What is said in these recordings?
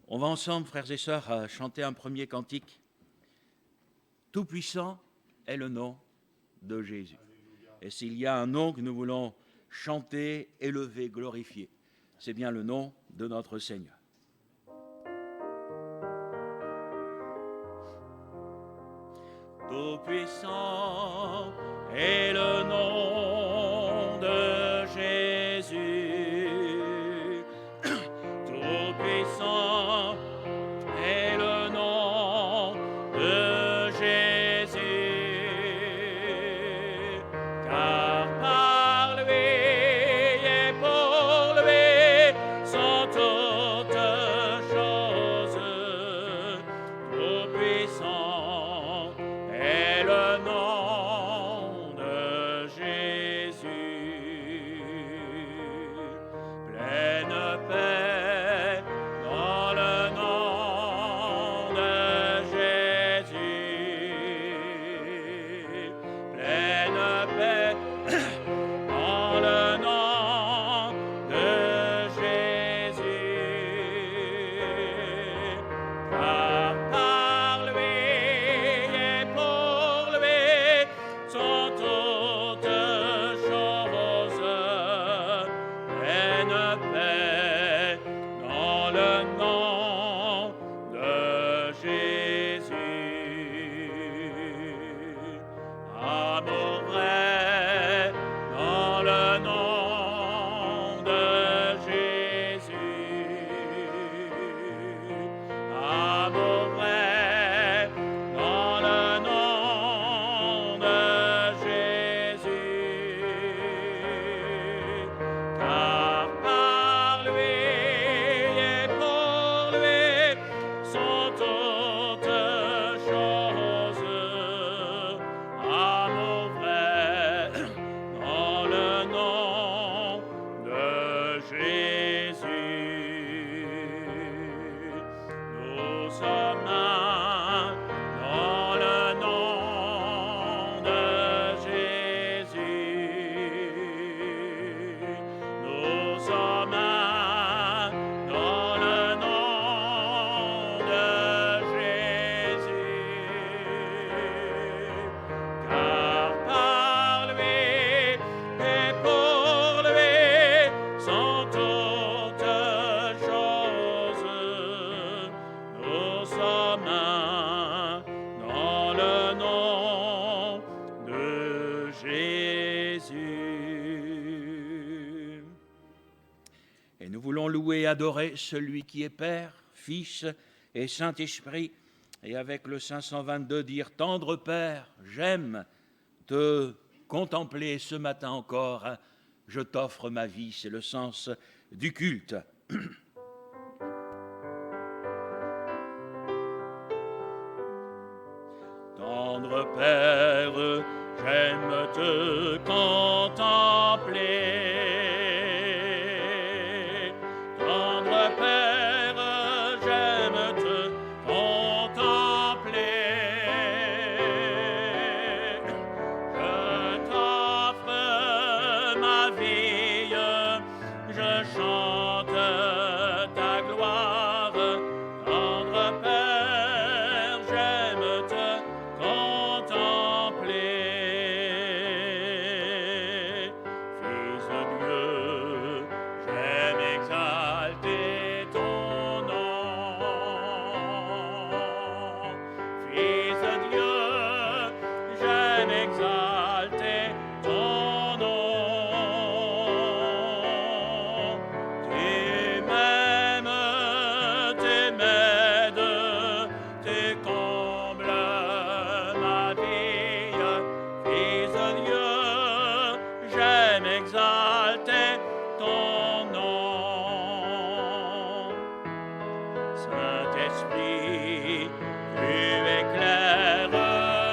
On va ensemble, frères et sœurs, chanter un premier cantique. Tout-puissant est le nom de Jésus. Et s'il y a un nom que nous voulons chanter, élever, glorifier, c'est bien le nom de notre Seigneur. Tout-puissant est le nom de Jésus. Tout-puissant est le nom de Jésus. Car par lui et pour lui sont toutes choses. Tout-puissant est le nom de Jésus. Pleine paix dans le nom de Jésus. Pleine paix dans le nom de Jésus. Car par lui et pour lui sont toutes choses. Pleine paix dans le nom de Jésus. Amour vrai dans le nom de Jésus. Amour vrai dans le nom de Jésus. Car par lui et pour lui sont toutes choses. Amour vrai dans le nom de Jésus. Nous sommes un dans le nom de Jésus. Nous sommes un dans le nom de Jésus. Car par lui et pour lui sont toutes choses. Nous sommes un dans le nom de Jésus. Et nous voulons louer et adorer celui qui est Père, Fils et Saint-Esprit, et avec le 522 dire « Tendre Père, j'aime te contempler ce matin encore, je t'offre ma vie », c'est le sens du culte. Tendre Père, j'aime te contempler. Tendre Père, j'aime te contempler. Je t'offre ma vie, je chante ta gloire. Tendre Père, j'aime te contempler. Fils de Dieu, j'aime exalter ton nom. Fils de Dieu, j'aime exalter ton nom. Tu m'aimes, tu m'aides, tu combles ma vie. Fils de Dieu, j'aime exalter ton nom. Saint-Esprit, tu éclaires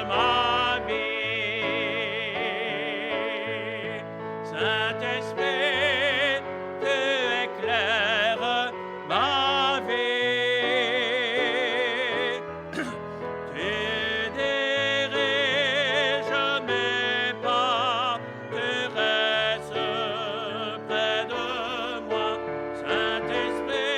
ma vie. Saint-Esprit, tu éclaires ma vie. Tu diriges mes pas, tu restes près de moi. Saint-Esprit,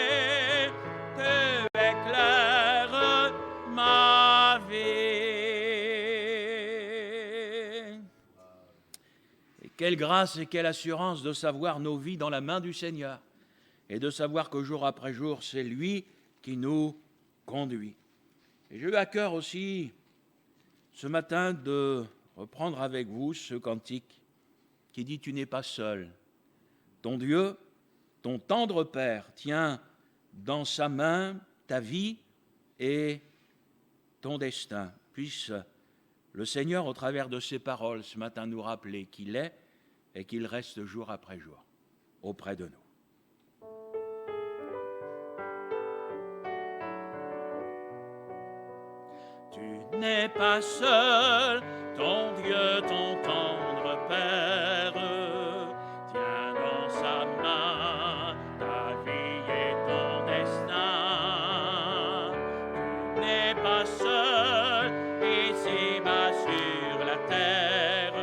Quelle grâce et quelle assurance de savoir nos vies dans la main du Seigneur et de savoir que jour après jour, c'est lui qui nous conduit. Et j'ai eu à cœur aussi ce matin de reprendre avec vous ce cantique qui dit « Tu n'es pas seul. Ton Dieu, ton tendre Père, tient dans sa main ta vie et ton destin. » Puisse le Seigneur, au travers de ses paroles, ce matin nous rappeler qu'il est et qu'il reste jour après jour auprès de nous. Tu n'es pas seul, ton Dieu, ton tendre Père, tient dans sa main ta vie et ton destin. Tu n'es pas seul, ici-bas sur la terre,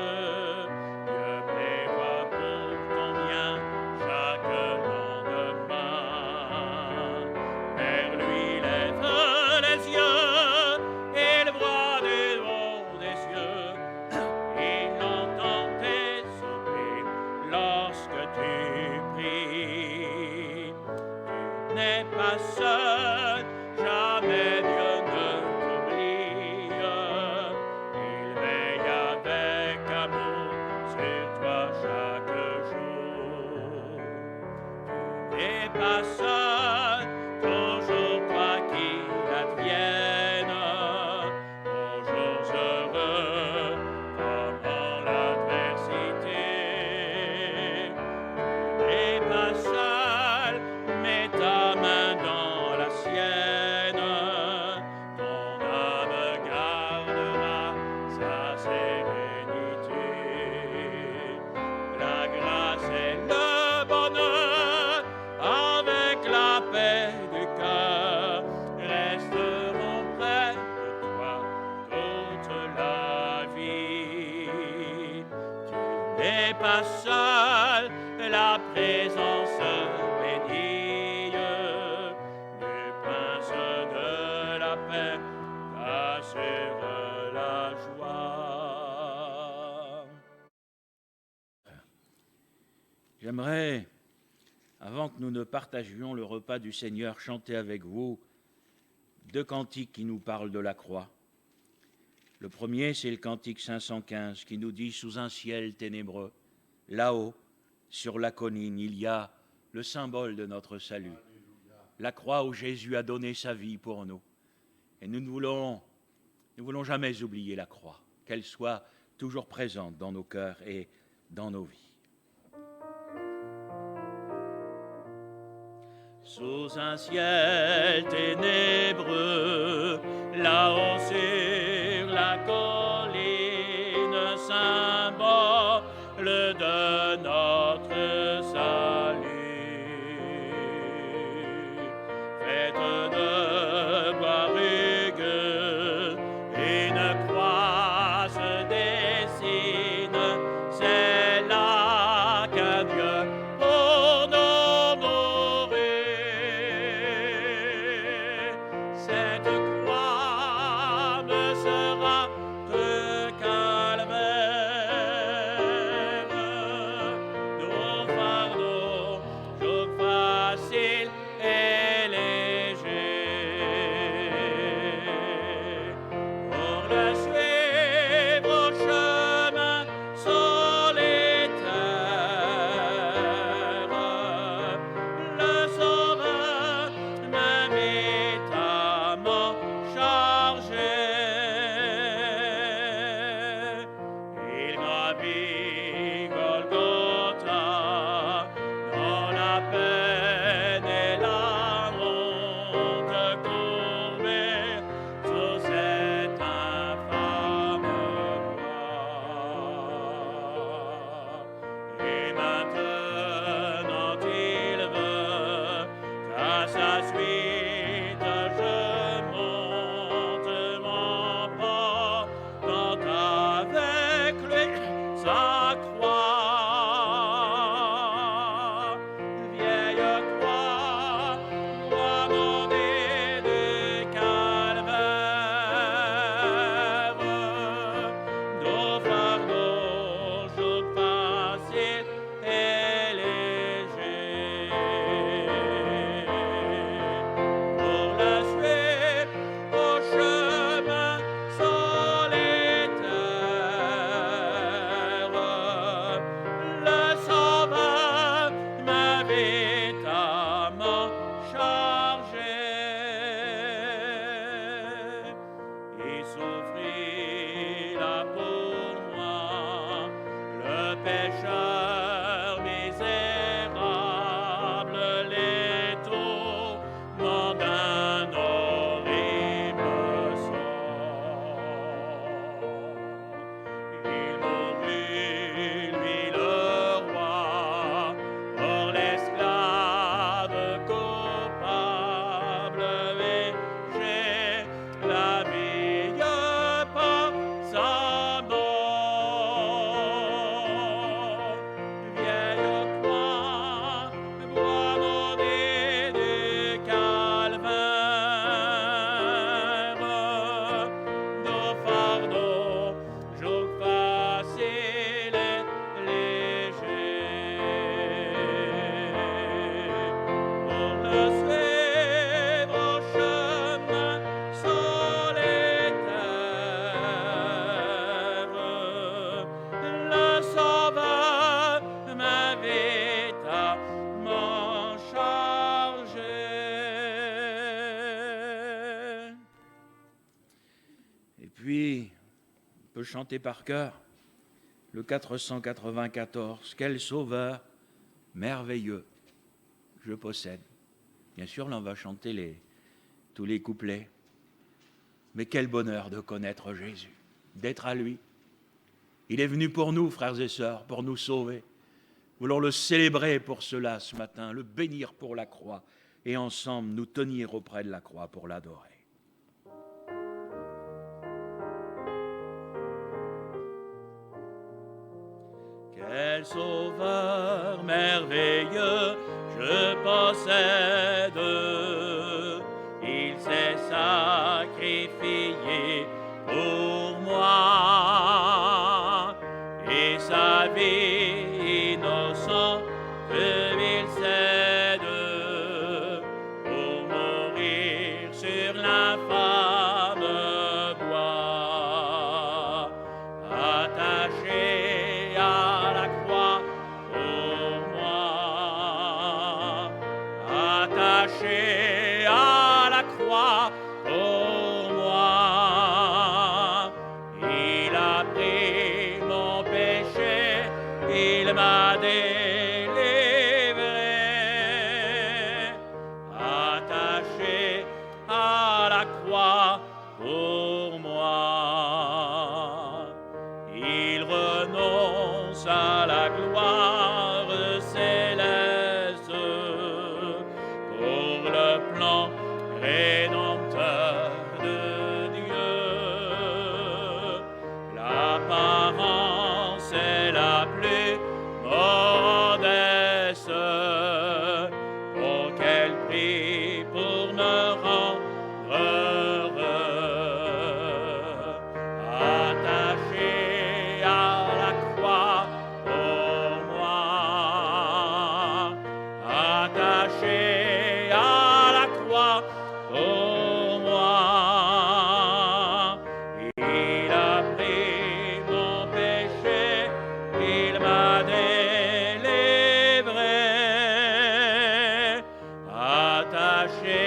Dieu prévoit pour ton bien chaque lendemain. Vers lui lève les yeux, il voit du haut des cieux, il entend tes soupirs lorsque tu pries. Tu n'es pas seul, jamais Dieu ne t'oublie. Il veille avec amour sur toi chaque jour. Tu n'es pas seul, toujours toi qui l'advienne, aux jours heureux comme dans l'adversité. Tu n'es pas seul, mets ta main dans la sienne, ton âme gardera sa sérénité. La grâce et le bonheur avec la paix du cœur resteront près de toi toute la vie. Tu n'es pas seul, la présence bénie du Prince de la paix t'assure la joie. J'aimerais, avant que nous ne partagions le repas du Seigneur, chanter avec vous deux cantiques qui nous parlent de la croix. Le premier, c'est le cantique 515 qui nous dit « Sous un ciel ténébreux, là-haut, sur la colline, il y a le symbole de notre salut, la croix où Jésus a donné sa vie pour nous. Et nous ne voulons jamais oublier la croix, qu'elle soit toujours présente dans nos cœurs et dans nos vies. Sous un ciel ténébreux, là-haut sur la colline, symbole de notre salut. Faite de bois rugueux, une croix se dessine, c'est là qu'un Dieu pour nous mourir. Cette croix me sera de calvaire, nos fardeaux, joug facile et léger. puis, on peut chanter par cœur le 494. Quel sauveur merveilleux je possède. Bien sûr, là, on va chanter tous les couplets. Mais quel bonheur de connaître Jésus, d'être à lui. Il est venu pour nous, frères et sœurs, pour nous sauver. Voulons le célébrer pour cela ce matin, le bénir pour la croix et ensemble nous tenir auprès de la croix pour l'adorer. Quel sauveur merveilleux je possède, il s'est sacrifié pour moi, et sa vie innocente il cède pour mourir sur l'infâme bois, attaché à la croix pour moi, attaché à la croix pour moi. Il a pris mon péché, il m'a délivré, attaché à la croix pour moi. Il renonce à la gloire céleste pour le plan rédempteur de Dieu. L'apparence est la plus modeste, oh quel prix pour me rendre heureux, attaché à la croix pour moi, attaché à la croix pour moi. Il a pris mon péché, il m'a délivré, attaché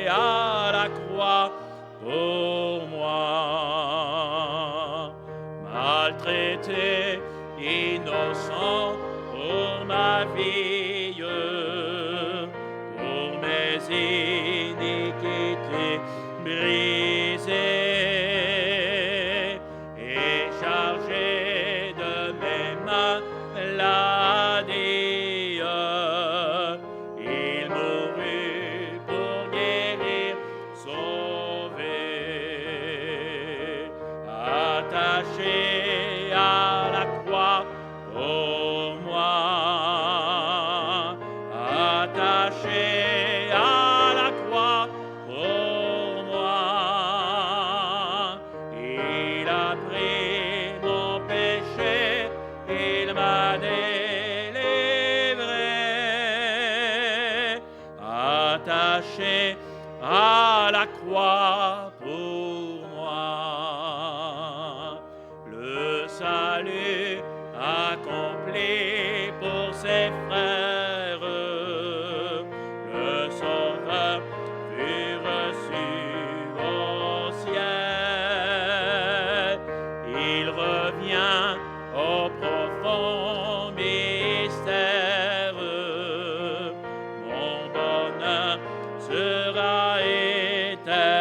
à la croix pour moi. Maltraité, innocent pour ma vie, pour mes iniquités brisées, et chargé de mes maladies, il mourut pour guérir, sauver, attaché à la croix pour moi, attaché à la croix pour moi. Il a pris mon péché, il m'a délivré, attaché à la croix pour moi. Le salut accompli pour ses frères, le Sauveur fut reçu au ciel. Il revient au profond mystère, mon bonheur sera éternel,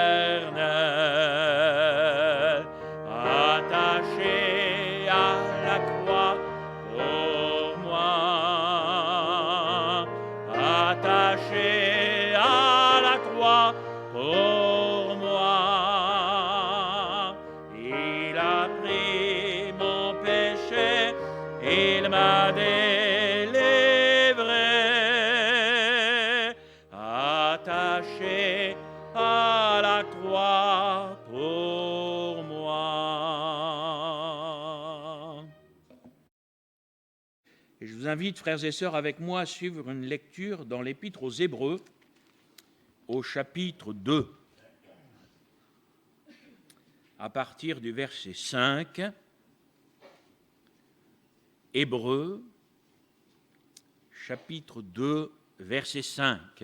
attaché à la croix pour moi, attaché à la croix pour moi. Il a pris mon péché, il m'a délivré, attaché à la croix pour moi. Et je vous invite, frères et sœurs, avec moi à suivre une lecture dans l'Épître aux Hébreux, au chapitre 2, à partir du verset 5. Hébreux, chapitre 2, verset 5.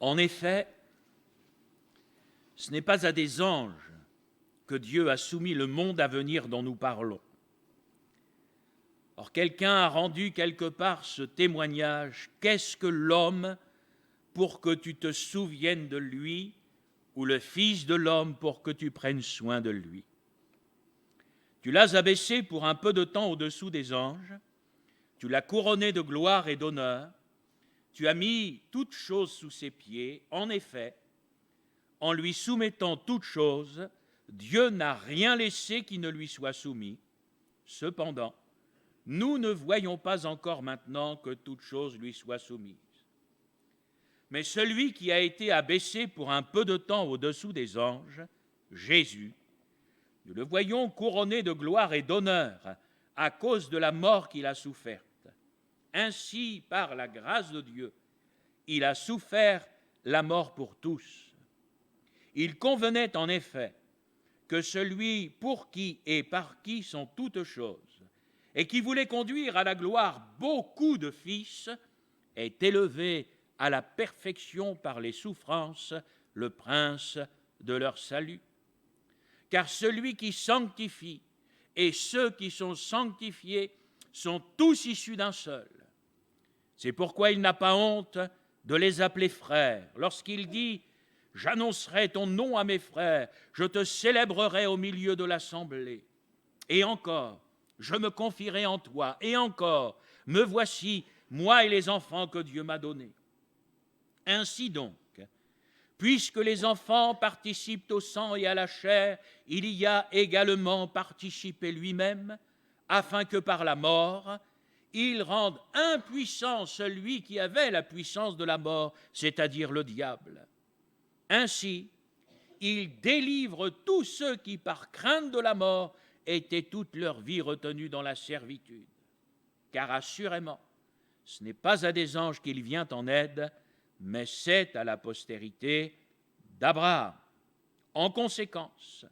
En effet, ce n'est pas à des anges que Dieu a soumis le monde à venir dont nous parlons. Or, quelqu'un a rendu quelque part ce témoignage: qu'est-ce que l'homme pour que tu te souviennes de lui, ou le Fils de l'homme pour que tu prennes soin de lui? Tu l'as abaissé pour un peu de temps au-dessous des anges, tu l'as couronné de gloire et d'honneur, tu as mis toutes choses sous ses pieds. En effet, en lui soumettant toutes choses, Dieu n'a rien laissé qui ne lui soit soumis. Cependant, nous ne voyons pas encore maintenant que toutes choses lui soient soumises. Mais celui qui a été abaissé pour un peu de temps au-dessous des anges, Jésus, nous le voyons couronné de gloire et d'honneur à cause de la mort qu'il a soufferte. Ainsi, par la grâce de Dieu, il a souffert la mort pour tous. Il convenait en effet que celui pour qui et par qui sont toutes choses, et qui voulait conduire à la gloire beaucoup de fils, est élevé à la perfection par les souffrances, le prince de leur salut. Car celui qui sanctifie et ceux qui sont sanctifiés sont tous issus d'un seul. C'est pourquoi il n'a pas honte de les appeler frères. Lorsqu'il dit « J'annoncerai ton nom à mes frères, je te célébrerai au milieu de l'assemblée. » Et encore, je me confierai en toi. Et encore, me voici, moi et les enfants que Dieu m'a donnés. Ainsi donc, puisque les enfants participent au sang et à la chair, il y a également participé lui-même, afin que par la mort, il rende impuissant celui qui avait la puissance de la mort, c'est-à-dire le diable. Ainsi, il délivre tous ceux qui, par crainte de la mort, étaient toute leur vie retenus dans la servitude. Car assurément, ce n'est pas à des anges qu'il vient en aide, mais c'est à la postérité d'Abraham. En conséquence,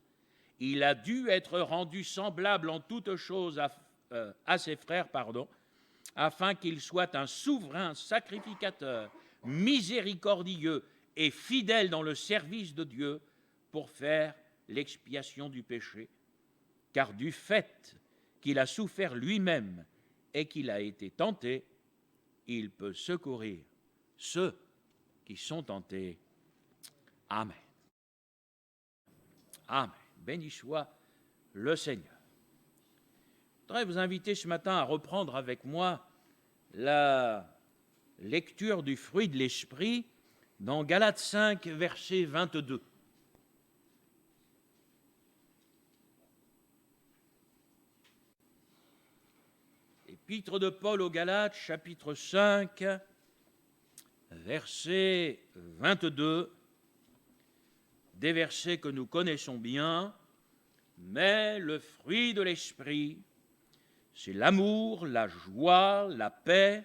il a dû être rendu semblable en toutes choses à ses frères, afin qu'il soit un souverain sacrificateur, miséricordieux et fidèle dans le service de Dieu pour faire l'expiation du péché. Car du fait qu'il a souffert lui-même et qu'il a été tenté, il peut secourir ceux qui sont tentés. Amen. Amen. Béni soit le Seigneur. Je voudrais vous inviter ce matin à reprendre avec moi la lecture du fruit de l'Esprit dans Galates 5, verset 22. Épître de Paul aux Galates, chapitre 5, verset 22, des versets que nous connaissons bien, mais le fruit de l'Esprit, c'est l'amour, la joie, la paix,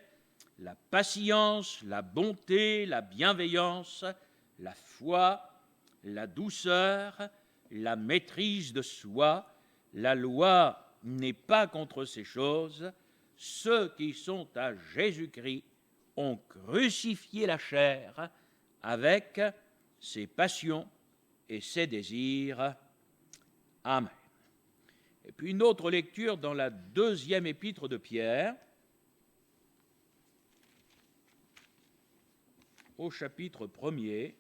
la patience, la bonté, la bienveillance, la foi, la douceur, la maîtrise de soi. La loi n'est pas contre ces choses. Ceux qui sont à Jésus-Christ ont crucifié la chair avec ses passions et ses désirs. Amen. Et puis une autre lecture dans la deuxième épître de Pierre, au chapitre 1er.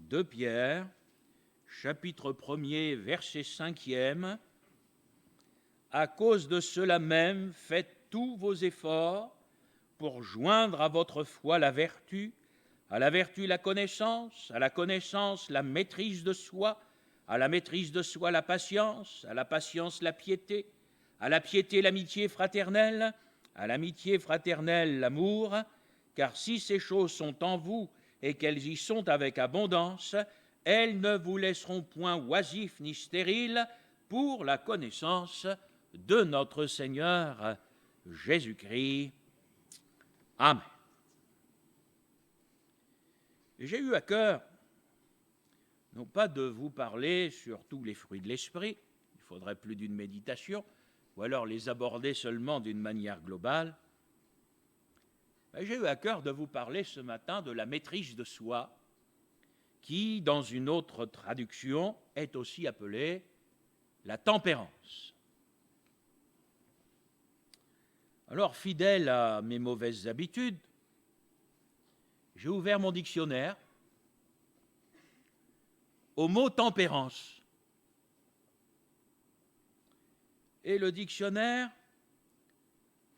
De Pierre, chapitre 1er, verset 5e. À cause de cela même, faites tous vos efforts pour joindre à votre foi la vertu, à la vertu la connaissance, à la connaissance la maîtrise de soi, à la maîtrise de soi la patience, à la patience la piété, à la piété l'amitié fraternelle, à l'amitié fraternelle l'amour, car si ces choses sont en vous et qu'elles y sont avec abondance, elles ne vous laisseront point oisifs ni stériles pour la connaissance de notre Seigneur Jésus-Christ. Amen. J'ai eu à cœur, non pas de vous parler sur tous les fruits de l'esprit, faudrait plus d'une méditation, ou alors les aborder seulement d'une manière globale. J'ai eu à cœur de vous parler ce matin de la maîtrise de soi, qui, dans une autre traduction, est aussi appelée la tempérance. Alors, fidèle à mes mauvaises habitudes, j'ai ouvert mon dictionnaire au mot tempérance. Et le dictionnaire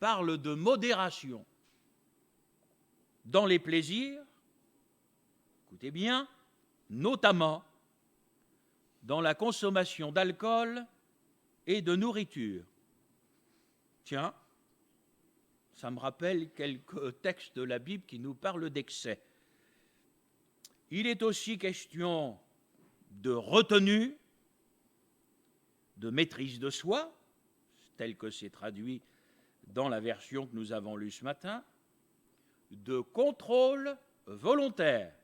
parle de modération dans les plaisirs, écoutez bien, notamment dans la consommation d'alcool et de nourriture. Tiens, ça me rappelle quelques textes de la Bible qui nous parlent d'excès. Il est aussi question de retenue, de maîtrise de soi, tel que c'est traduit dans la version que nous avons lue ce matin, de contrôle volontaire.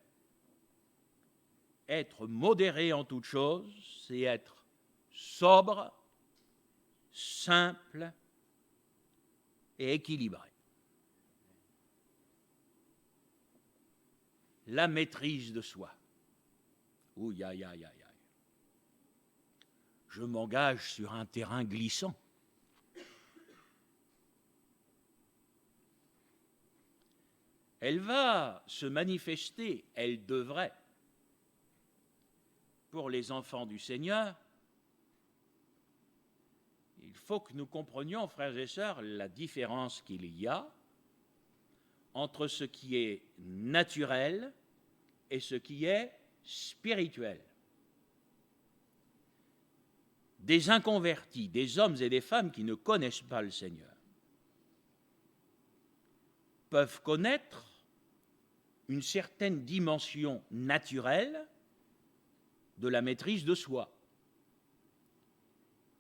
Être modéré en toute chose, c'est être sobre, simple et équilibré. La maîtrise de soi. Ouh, aïe. Je m'engage sur un terrain glissant. Elle va se manifester, elle devrait, pour les enfants du Seigneur. Il faut que nous comprenions, frères et sœurs, la différence qu'il y a entre ce qui est naturel et ce qui est spirituel. Des inconvertis, des hommes et des femmes qui ne connaissent pas le Seigneur, peuvent connaître une certaine dimension naturelle de la maîtrise de soi.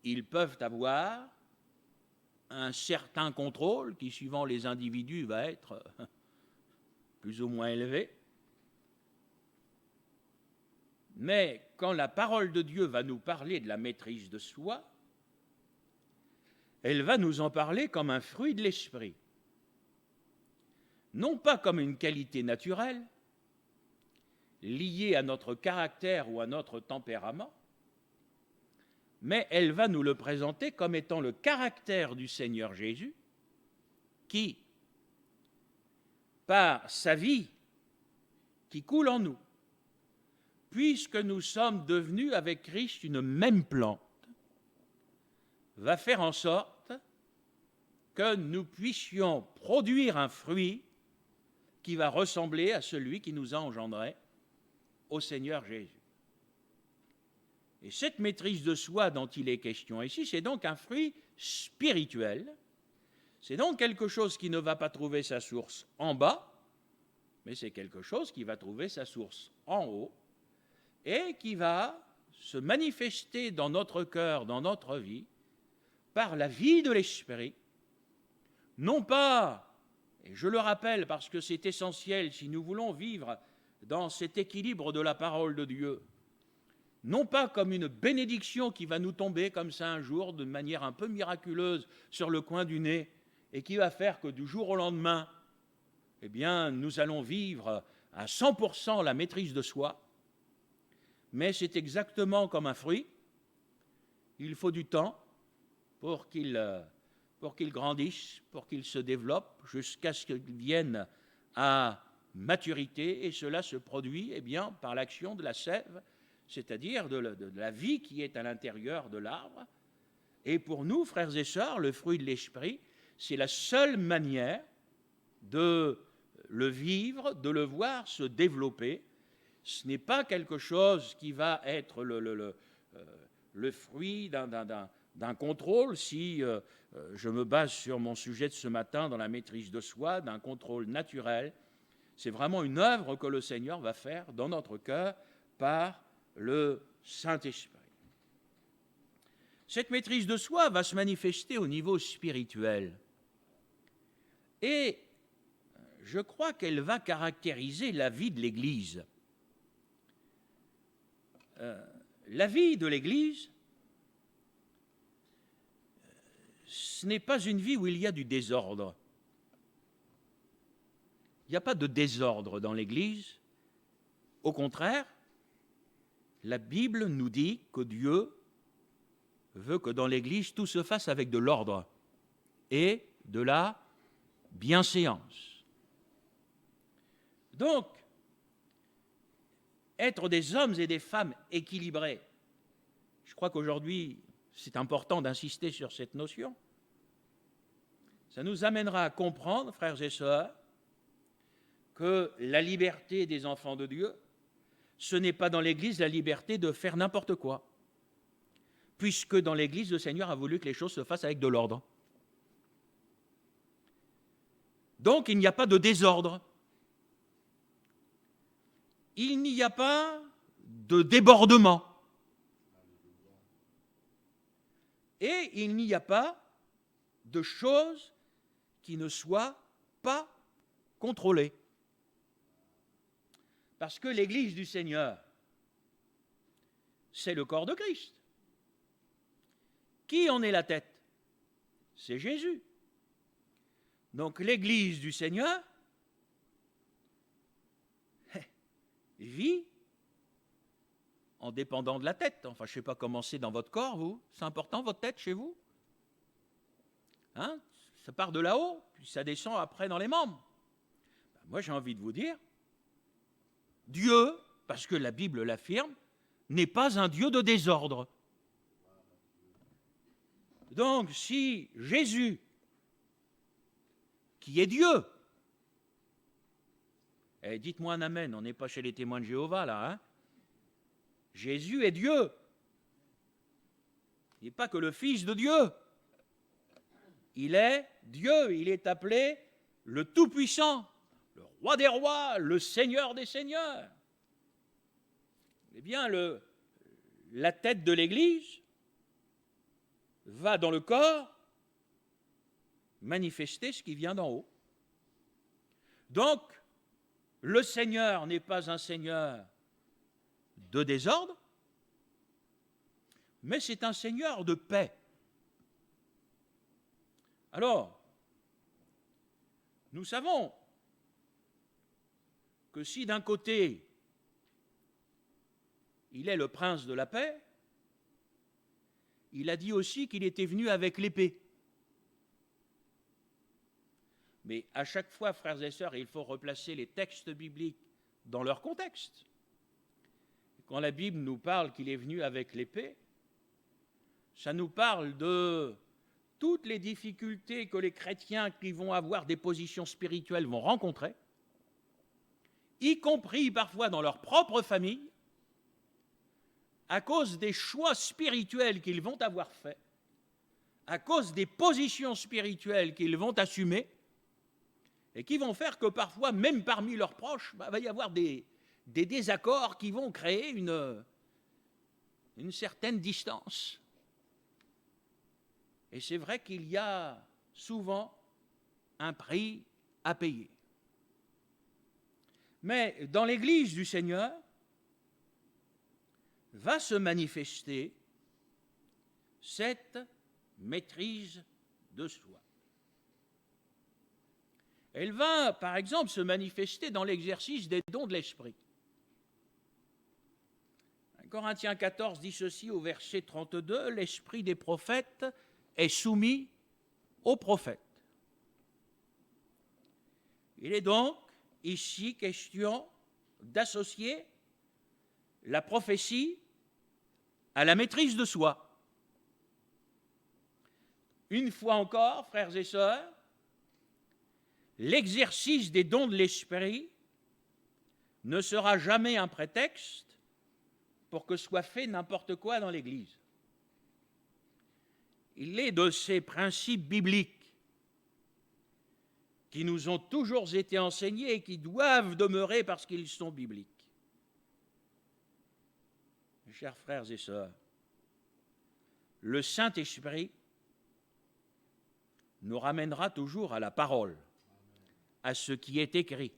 Ils peuvent avoir un certain contrôle qui, suivant les individus, va être plus ou moins élevé. Mais quand la parole de Dieu va nous parler de la maîtrise de soi, elle va nous en parler comme un fruit de l'esprit. Non pas comme une qualité naturelle, liée à notre caractère ou à notre tempérament, mais elle va nous le présenter comme étant le caractère du Seigneur Jésus, qui, par sa vie qui coule en nous, puisque nous sommes devenus avec Christ une même plante, va faire en sorte que nous puissions produire un fruit qui va ressembler à celui qui nous a engendrés au Seigneur Jésus. Et cette maîtrise de soi dont il est question ici, c'est donc un fruit spirituel. C'est donc quelque chose qui ne va pas trouver sa source en bas, mais c'est quelque chose qui va trouver sa source en haut et qui va se manifester dans notre cœur, dans notre vie, par la vie de l'esprit, non pas, et je le rappelle parce que c'est essentiel si nous voulons vivre dans cet équilibre de la parole de Dieu, non pas comme une bénédiction qui va nous tomber comme ça un jour, de manière un peu miraculeuse, sur le coin du nez, et qui va faire que du jour au lendemain, eh bien, nous allons vivre à 100% la maîtrise de soi, mais c'est exactement comme un fruit. Il faut du temps pour qu'il grandisse, pour qu'il se développe, jusqu'à ce qu'il vienne à maturité, et cela se produit par l'action de la sève, c'est-à-dire de la vie qui est à l'intérieur de l'arbre. Et pour nous, frères et sœurs, le fruit de l'esprit, c'est la seule manière de le vivre, de le voir se développer. Ce n'est pas quelque chose qui va être le fruit d'un contrôle, si je me base sur mon sujet de ce matin dans la maîtrise de soi, d'un contrôle naturel. C'est vraiment une œuvre que le Seigneur va faire dans notre cœur par le Saint-Esprit. Cette maîtrise de soi va se manifester au niveau spirituel. Et je crois qu'elle va caractériser la vie de l'Église. La vie de l'Église ce n'est pas une vie où il y a du désordre. Il n'y a pas de désordre dans l'Église. Au contraire, la Bible nous dit que Dieu veut que dans l'Église, tout se fasse avec de l'ordre et de la bienséance. Donc, être des hommes et des femmes équilibrés, je crois qu'aujourd'hui, c'est important d'insister sur cette notion. Ça nous amènera à comprendre, frères et sœurs, que la liberté des enfants de Dieu, ce n'est pas dans l'Église la liberté de faire n'importe quoi, puisque dans l'Église, le Seigneur a voulu que les choses se fassent avec de l'ordre. Donc, il n'y a pas de désordre. Il n'y a pas de débordement. Et il n'y a pas de choses qui ne soient pas contrôlées. Parce que l'Église du Seigneur, c'est le corps de Christ. Qui en est la tête? C'est Jésus. Donc l'Église du Seigneur vit en dépendant de la tête. Enfin, je ne sais pas comment c'est dans votre corps, vous. C'est important, votre tête, chez vous? Hein? Ça part de là-haut, puis ça descend après dans les membres. Ben, moi, j'ai envie de vous dire, Dieu, parce que la Bible l'affirme, n'est pas un Dieu de désordre. Donc, si Jésus, qui est Dieu, et dites-moi un amen, on n'est pas chez les témoins de Jéhovah, là, hein? Jésus est Dieu. Il n'est pas que le Fils de Dieu. Il est Dieu, il est appelé le Tout-Puissant, le Roi des Rois, le Seigneur des Seigneurs. Eh bien, la tête de l'Église va dans le corps manifester ce qui vient d'en haut. Donc, le Seigneur n'est pas un Seigneur de désordre, mais c'est un Seigneur de paix. Alors, nous savons que si d'un côté, il est le prince de la paix, il a dit aussi qu'il était venu avec l'épée. Mais à chaque fois, frères et sœurs, il faut replacer les textes bibliques dans leur contexte. Quand la Bible nous parle qu'il est venu avec l'épée, ça nous parle de toutes les difficultés que les chrétiens qui vont avoir des positions spirituelles vont rencontrer, y compris parfois dans leur propre famille, à cause des choix spirituels qu'ils vont avoir faits, à cause des positions spirituelles qu'ils vont assumer, et qui vont faire que parfois, même parmi leurs proches, va y avoir des désaccords qui vont créer une certaine distance. Et c'est vrai qu'il y a souvent un prix à payer. Mais dans l'Église du Seigneur va se manifester cette maîtrise de soi. Elle va, par exemple, se manifester dans l'exercice des dons de l'Esprit. Corinthiens 14 dit ceci au verset 32, « L'esprit des prophètes est soumis aux prophètes. » Il est donc ici question d'associer la prophétie à la maîtrise de soi. Une fois encore, frères et sœurs, l'exercice des dons de l'Esprit ne sera jamais un prétexte pour que soit fait n'importe quoi dans l'Église. Il est de ces principes bibliques qui nous ont toujours été enseignés et qui doivent demeurer parce qu'ils sont bibliques. Mes chers frères et sœurs, le Saint-Esprit nous ramènera toujours à la parole, à ce qui est écrit.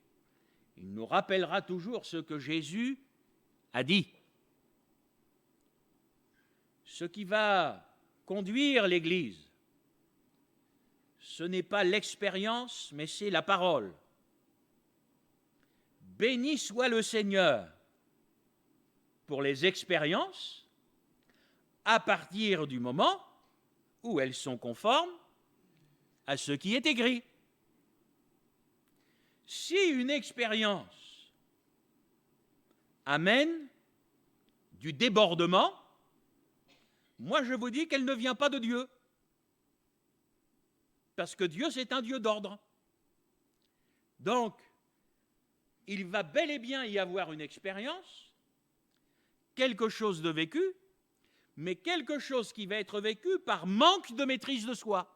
Il nous rappellera toujours ce que Jésus a dit. Ce qui va conduire l'Église ce n'est pas l'expérience, mais c'est la parole. Béni soit le Seigneur pour les expériences à partir du moment où elles sont conformes à ce qui est écrit. Si une expérience amène du débordement, moi je vous dis qu'elle ne vient pas de Dieu. Parce que Dieu, c'est un Dieu d'ordre. Donc, il va bel et bien y avoir une expérience, quelque chose de vécu, mais quelque chose qui va être vécu par manque de maîtrise de soi.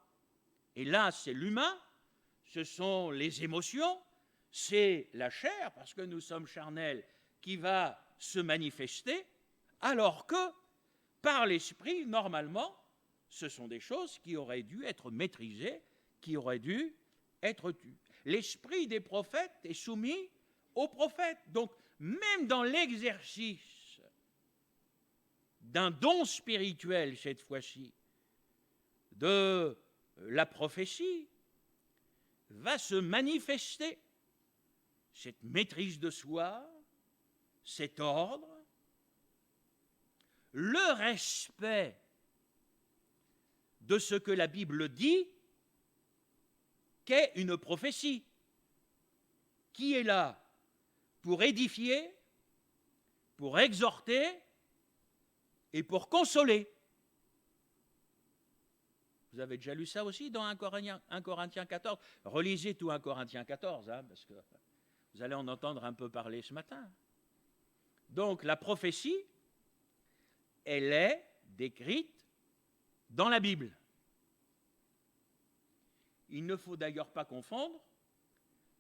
Et là, c'est l'humain, ce sont les émotions, c'est la chair, parce que nous sommes charnels, qui va se manifester, alors que, par l'esprit, normalement, ce sont des choses qui auraient dû être maîtrisées, qui auraient dû être tues. L'esprit des prophètes est soumis aux prophètes. Donc, même dans l'exercice d'un don spirituel, cette fois-ci, de la prophétie, va se manifester cette maîtrise de soi, cet ordre, le respect de ce que la Bible dit qu'est une prophétie, qui est là pour édifier, pour exhorter et pour consoler. Vous avez déjà lu ça aussi dans 1 Corinthiens 14. Relisez tout 1 Corinthiens 14, parce que vous allez en entendre un peu parler ce matin. Donc la prophétie, elle est décrite dans la Bible. Il ne faut d'ailleurs pas confondre,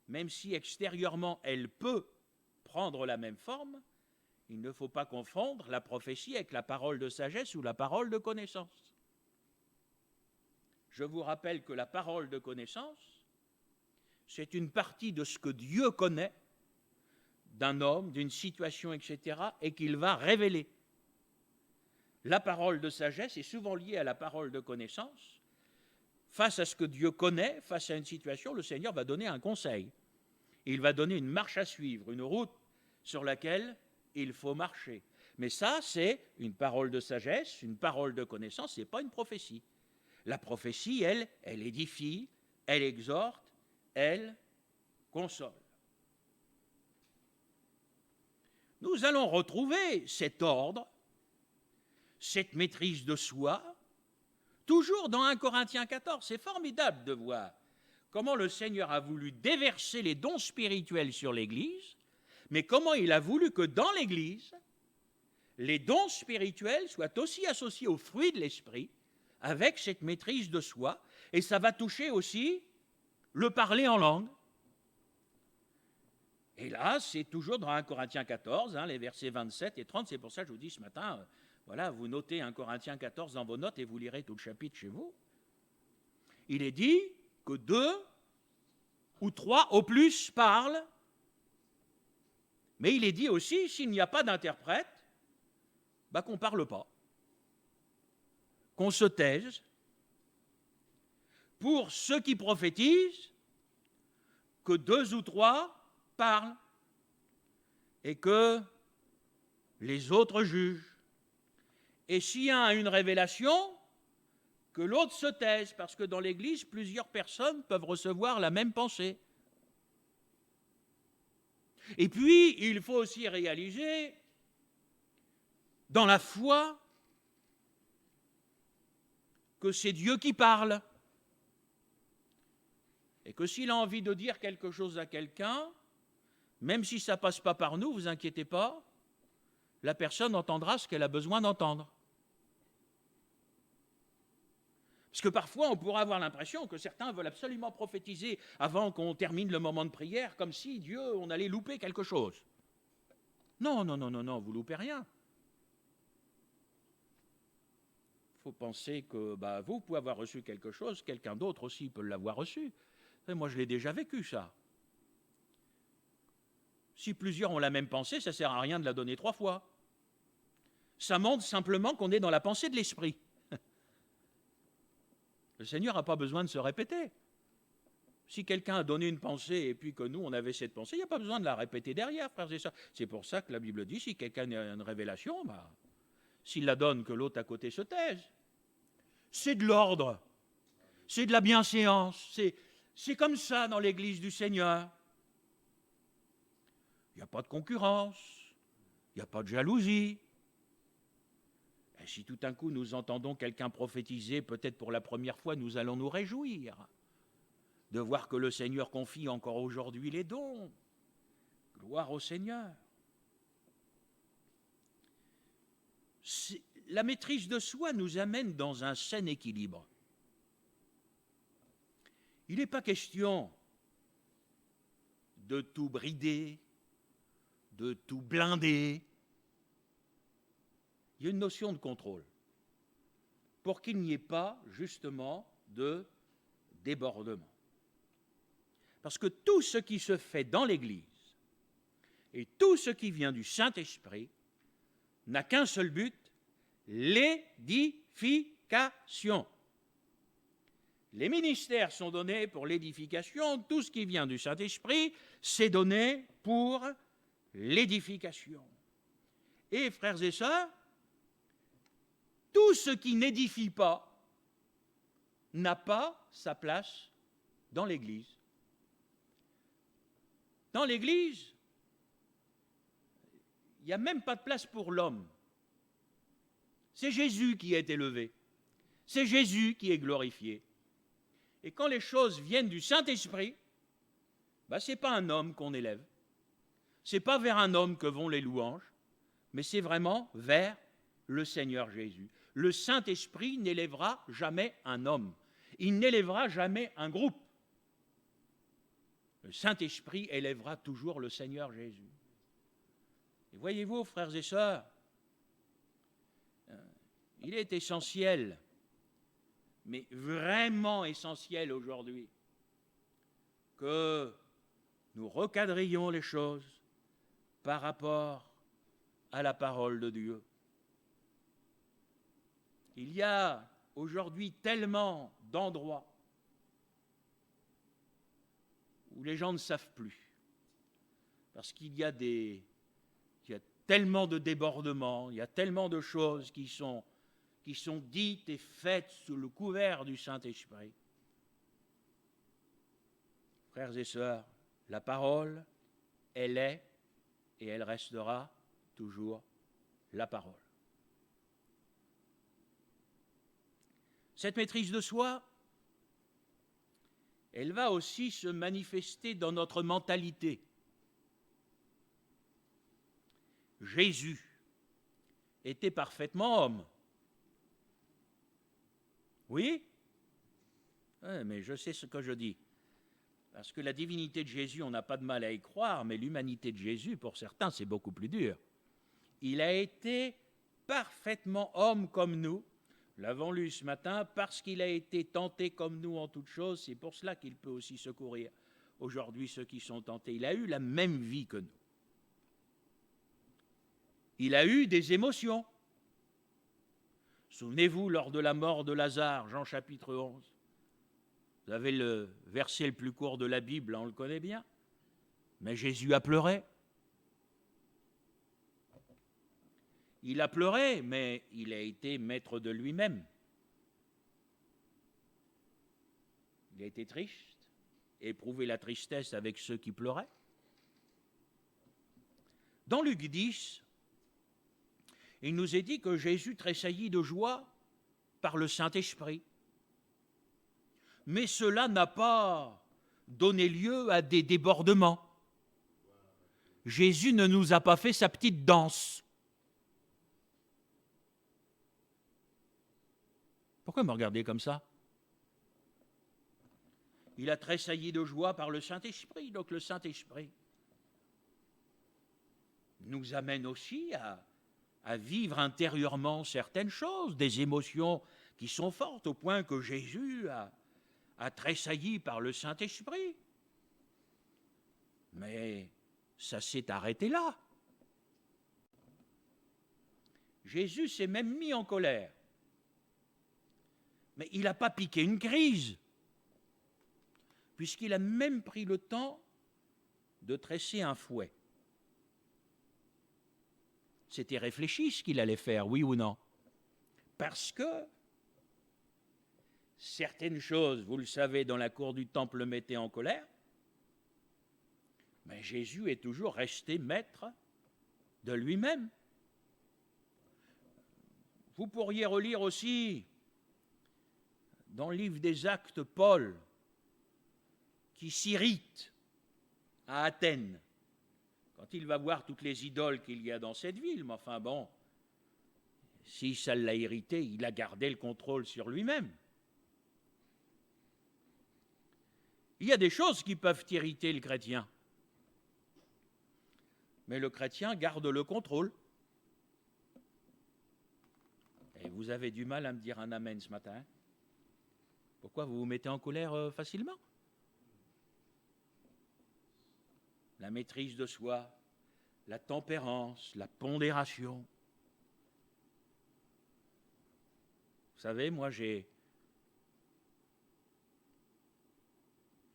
même si extérieurement elle peut prendre la même forme, il ne faut pas confondre la prophétie avec la parole de sagesse ou la parole de connaissance. Je vous rappelle que la parole de connaissance, c'est une partie de ce que Dieu connaît d'un homme, d'une situation, etc., et qu'il va révéler. La parole de sagesse est souvent liée à la parole de connaissance. Face à ce que Dieu connaît, face à une situation, le Seigneur va donner un conseil. Il va donner une marche à suivre, une route sur laquelle il faut marcher. Mais ça, c'est une parole de sagesse, une parole de connaissance, ce n'est pas une prophétie. La prophétie, elle édifie, elle exhorte, elle console. Nous allons retrouver cet ordre, cette maîtrise de soi, toujours dans 1 Corinthiens 14. C'est formidable de voir comment le Seigneur a voulu déverser les dons spirituels sur l'Église, mais comment il a voulu que dans l'Église, les dons spirituels soient aussi associés aux fruits de l'Esprit, avec cette maîtrise de soi, et ça va toucher aussi le parler en langue. Et là, c'est toujours dans 1 Corinthiens 14, les versets 27 et 30, c'est pour ça que je vous dis ce matin, voilà, vous notez 1 Corinthiens 14 dans vos notes et vous lirez tout le chapitre chez vous. Il est dit que 2 ou 3 au plus parlent, mais il est dit aussi, s'il n'y a pas d'interprète, qu'on ne parle pas, qu'on se taise. Pour ceux qui prophétisent, que 2 ou 3 parlent et que les autres jugent. Et s'il y a une révélation, que l'autre se taise, parce que dans l'Église, plusieurs personnes peuvent recevoir la même pensée. Et puis, il faut aussi réaliser, dans la foi, que c'est Dieu qui parle. Et que s'il a envie de dire quelque chose à quelqu'un, même si ça ne passe pas par nous, vous inquiétez pas, la personne entendra ce qu'elle a besoin d'entendre. Parce que parfois, on pourra avoir l'impression que certains veulent absolument prophétiser avant qu'on termine le moment de prière, comme si Dieu, on allait louper quelque chose. Non, vous loupez rien. Il faut penser que vous pouvez avoir reçu quelque chose, quelqu'un d'autre aussi peut l'avoir reçu. Et moi, je l'ai déjà vécu, ça. Si plusieurs ont la même pensée, ça ne sert à rien de la donner 3 fois. Ça montre simplement qu'on est dans la pensée de l'esprit. Le Seigneur n'a pas besoin de se répéter. Si quelqu'un a donné une pensée et puis que nous, on avait cette pensée, il n'y a pas besoin de la répéter derrière, frères et sœurs. C'est pour ça que la Bible dit, si quelqu'un a une révélation, s'il la donne, que l'autre à côté se taise. C'est de l'ordre, c'est de la bienséance, c'est comme ça dans l'Église du Seigneur. Il n'y a pas de concurrence, il n'y a pas de jalousie. Et si tout d'un coup nous entendons quelqu'un prophétiser, peut-être pour la première fois, nous allons nous réjouir de voir que le Seigneur confie encore aujourd'hui les dons. Gloire au Seigneur. La maîtrise de soi nous amène dans un sain équilibre. Il n'est pas question de tout brider, de tout blinder. Il y a une notion de contrôle pour qu'il n'y ait pas, justement, de débordement. Parce que tout ce qui se fait dans l'Église et tout ce qui vient du Saint-Esprit n'a qu'un seul but, l'édification. Les ministères sont donnés pour l'édification, tout ce qui vient du Saint-Esprit, c'est donné pour l'édification. Et frères et sœurs, tout ce qui n'édifie pas n'a pas sa place dans l'Église. Dans l'Église, il n'y a même pas de place pour l'homme. C'est Jésus qui est élevé. C'est Jésus qui est glorifié. Et quand les choses viennent du Saint-Esprit, ce n'est pas un homme qu'on élève. Ce n'est pas vers un homme que vont les louanges, mais c'est vraiment vers le Seigneur Jésus. Le Saint-Esprit n'élèvera jamais un homme. Il n'élèvera jamais un groupe. Le Saint-Esprit élèvera toujours le Seigneur Jésus. Et voyez-vous, frères et sœurs, il est essentiel, mais vraiment essentiel aujourd'hui, que nous recadrions les choses par rapport à la parole de Dieu. Il y a aujourd'hui tellement d'endroits où les gens ne savent plus, parce qu'il y a tellement de débordements, il y a tellement de choses qui sont dites et faites sous le couvert du Saint-Esprit. Frères et sœurs, la parole, elle est et elle restera toujours la parole. Cette maîtrise de soi, elle va aussi se manifester dans notre mentalité. Jésus était parfaitement homme. Oui, mais je sais ce que je dis. Parce que la divinité de Jésus, on n'a pas de mal à y croire, mais l'humanité de Jésus, pour certains, c'est beaucoup plus dur. Il a été parfaitement homme comme nous. Nous l'avons lu ce matin, parce qu'il a été tenté comme nous en toutes choses, c'est pour cela qu'il peut aussi secourir aujourd'hui ceux qui sont tentés. Il a eu la même vie que nous. Il a eu des émotions. Souvenez-vous, lors de la mort de Lazare, Jean chapitre 11, vous avez le verset le plus court de la Bible, on le connaît bien, mais Jésus a pleuré. Il a pleuré, mais il a été maître de lui-même. Il a été triste, éprouvé la tristesse avec ceux qui pleuraient. Dans Luc 10, il nous est dit que Jésus tressaillit de joie par le Saint-Esprit. Mais cela n'a pas donné lieu à des débordements. Jésus ne nous a pas fait sa petite danse. Pourquoi me regarder comme ça? Il a tressailli de joie par le Saint-Esprit. Donc le Saint-Esprit nous amène aussi à vivre intérieurement certaines choses, des émotions qui sont fortes, au point que Jésus a tressailli par le Saint-Esprit. Mais ça s'est arrêté là. Jésus s'est même mis en colère. Mais il n'a pas piqué une crise, puisqu'il a même pris le temps de tresser un fouet. C'était réfléchi ce qu'il allait faire, oui ou non? Parce que certaines choses, vous le savez, dans la cour du temple le mettaient en colère, mais Jésus est toujours resté maître de lui-même. Vous pourriez relire aussi dans le livre des Actes Paul, qui s'irrite à Athènes quand il va voir toutes les idoles qu'il y a dans cette ville. Mais enfin bon, si ça l'a irrité, il a gardé le contrôle sur lui-même. Il y a des choses qui peuvent irriter le chrétien, mais le chrétien garde le contrôle. Et vous avez du mal à me dire un amen ce matin. Pourquoi vous vous mettez en colère facilement? La maîtrise de soi, la tempérance, la pondération. Vous savez, moi j'ai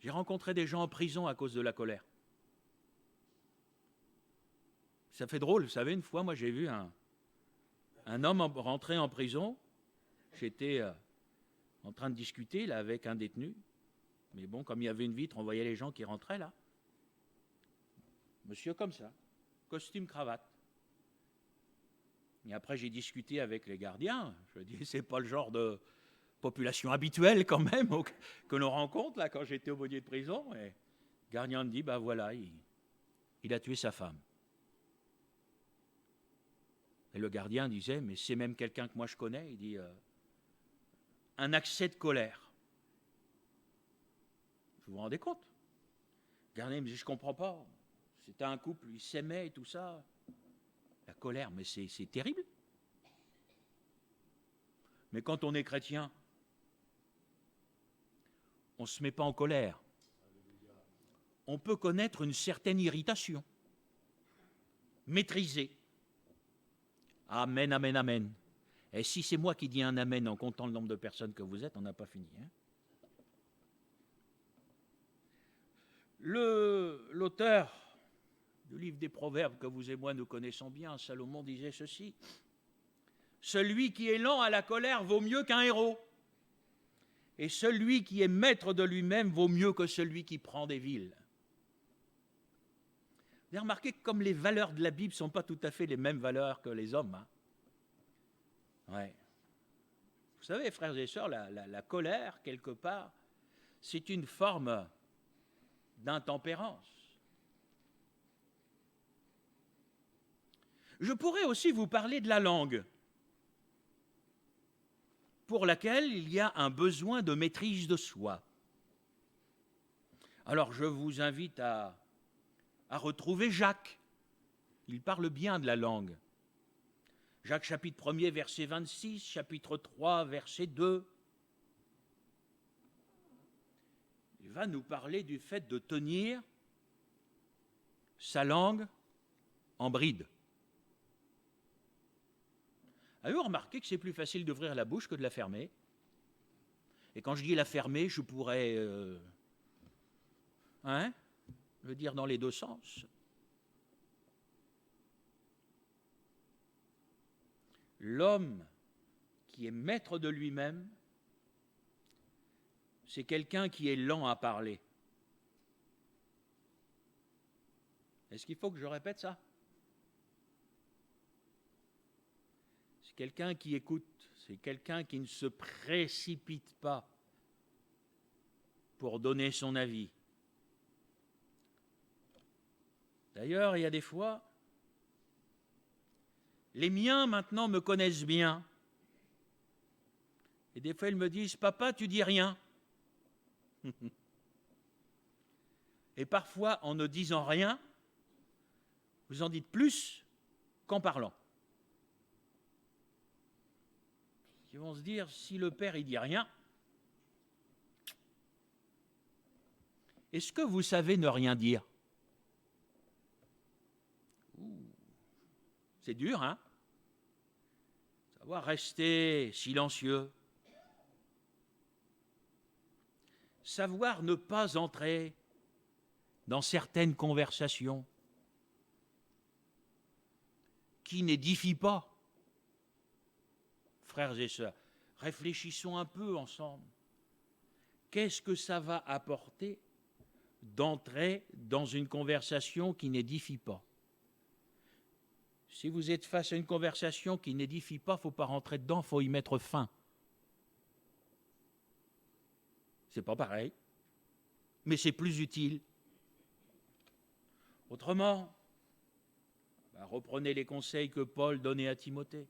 rencontré des gens en prison à cause de la colère. Ça fait drôle, vous savez, une fois, moi j'ai vu un homme rentrer en prison. J'étais en train de discuter là avec un détenu. Mais bon, comme il y avait une vitre, on voyait les gens qui rentraient là. Monsieur comme ça, costume, cravate. Et après, j'ai discuté avec les gardiens. Je dis, c'est pas le genre de population habituelle quand même que l'on rencontre là quand j'étais aumônier de prison. Et le gardien me dit, ben voilà, il a tué sa femme. Et le gardien disait, mais c'est même quelqu'un que moi je connais. Il dit, un accès de colère. Vous vous rendez compte? Le gardien me dit, je comprends pas. C'était un couple, ils s'aimaient et tout ça. La colère, mais c'est terrible. Mais quand on est chrétien, on ne se met pas en colère. On peut connaître une certaine irritation, maîtrisée. Amen, amen, amen. Et si c'est moi qui dis un amen en comptant le nombre de personnes que vous êtes, on n'a pas fini. Hein? L'auteur du livre des Proverbes que vous et moi nous connaissons bien, Salomon, disait ceci: celui qui est lent à la colère vaut mieux qu'un héros, et celui qui est maître de lui-même vaut mieux que celui qui prend des villes. Vous avez remarqué que comme les valeurs de la Bible ne sont pas tout à fait les mêmes valeurs que les hommes. Hein? Ouais. Vous savez, frères et sœurs, la colère, quelque part, c'est une forme d'intempérance. Je pourrais aussi vous parler de la langue, pour laquelle il y a un besoin de maîtrise de soi. Alors je vous invite à retrouver Jacques. Il parle bien de la langue. Jacques chapitre 1er, verset 26, chapitre 3, verset 2. Il va nous parler du fait de tenir sa langue en bride. Avez-vous remarqué que c'est plus facile d'ouvrir la bouche que de la fermer? Et quand je dis la fermer, je pourrais le dire dans les deux sens. L'homme qui est maître de lui-même, c'est quelqu'un qui est lent à parler. Est-ce qu'il faut que je répète ça? C'est quelqu'un qui écoute, c'est quelqu'un qui ne se précipite pas pour donner son avis. D'ailleurs, il y a des fois, les miens maintenant me connaissent bien. Et des fois, ils me disent, papa, tu dis rien. Et parfois, en ne disant rien, vous en dites plus qu'en parlant. Ils vont se dire, si le père il dit rien, est-ce que vous savez ne rien dire? C'est dur, hein? Savoir rester silencieux. savoir ne pas entrer dans certaines conversations qui n'édifient pas. Frères et sœurs, réfléchissons un peu ensemble. Qu'est-ce que ça va apporter d'entrer dans une conversation qui n'édifie pas? Si vous êtes face à une conversation qui n'édifie pas, il ne faut pas rentrer dedans, il faut y mettre fin. C'est pas pareil, mais c'est plus utile. Autrement, reprenez les conseils que Paul donnait à Timothée.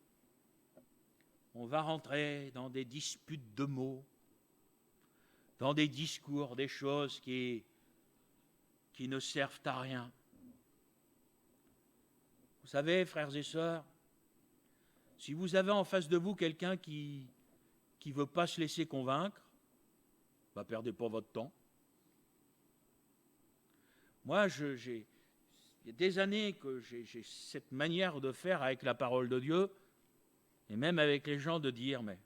On va rentrer dans des disputes de mots, dans des discours, des choses qui ne servent à rien. Vous savez, frères et sœurs, si vous avez en face de vous quelqu'un qui ne veut pas se laisser convaincre, perdez pas votre temps. Moi, il y a des années que j'ai cette manière de faire avec la parole de Dieu, et même avec les gens, de dire, mais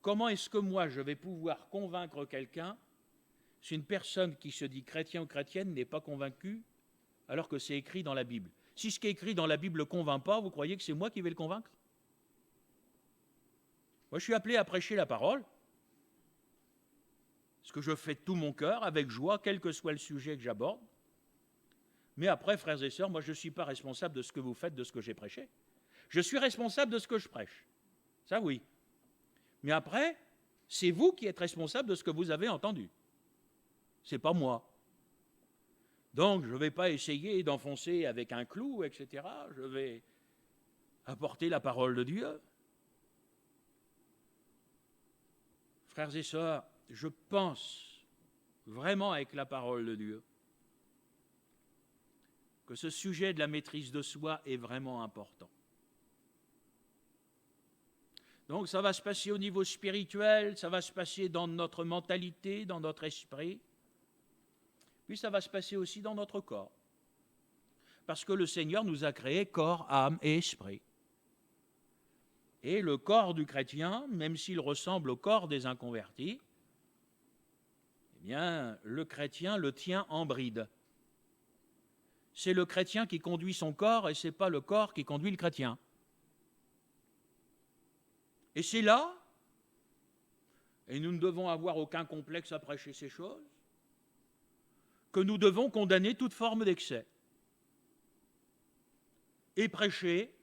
comment est-ce que moi je vais pouvoir convaincre quelqu'un si une personne qui se dit chrétien ou chrétienne n'est pas convaincue alors que c'est écrit dans la Bible? Si ce qui est écrit dans la Bible ne le convainc pas, vous croyez que c'est moi qui vais le convaincre? Moi, je suis appelé à prêcher la parole, ce que je fais de tout mon cœur, avec joie, quel que soit le sujet que j'aborde. Mais après, frères et sœurs, moi, je ne suis pas responsable de ce que vous faites, de ce que j'ai prêché. Je suis responsable de ce que je prêche. Ça, oui. Mais après, c'est vous qui êtes responsable de ce que vous avez entendu. Ce n'est pas moi. Donc, je ne vais pas essayer d'enfoncer avec un clou, etc. Je vais apporter la parole de Dieu. Frères et sœurs, je pense vraiment avec la parole de Dieu que ce sujet de la maîtrise de soi est vraiment important. Donc ça va se passer au niveau spirituel, ça va se passer dans notre mentalité, dans notre esprit, puis ça va se passer aussi dans notre corps. Parce que le Seigneur nous a créés corps, âme et esprit. Et le corps du chrétien, même s'il ressemble au corps des inconvertis, eh bien, le chrétien le tient en bride. C'est le chrétien qui conduit son corps et ce n'est pas le corps qui conduit le chrétien. Et c'est là, et nous ne devons avoir aucun complexe à prêcher ces choses, que nous devons condamner toute forme d'excès et prêcher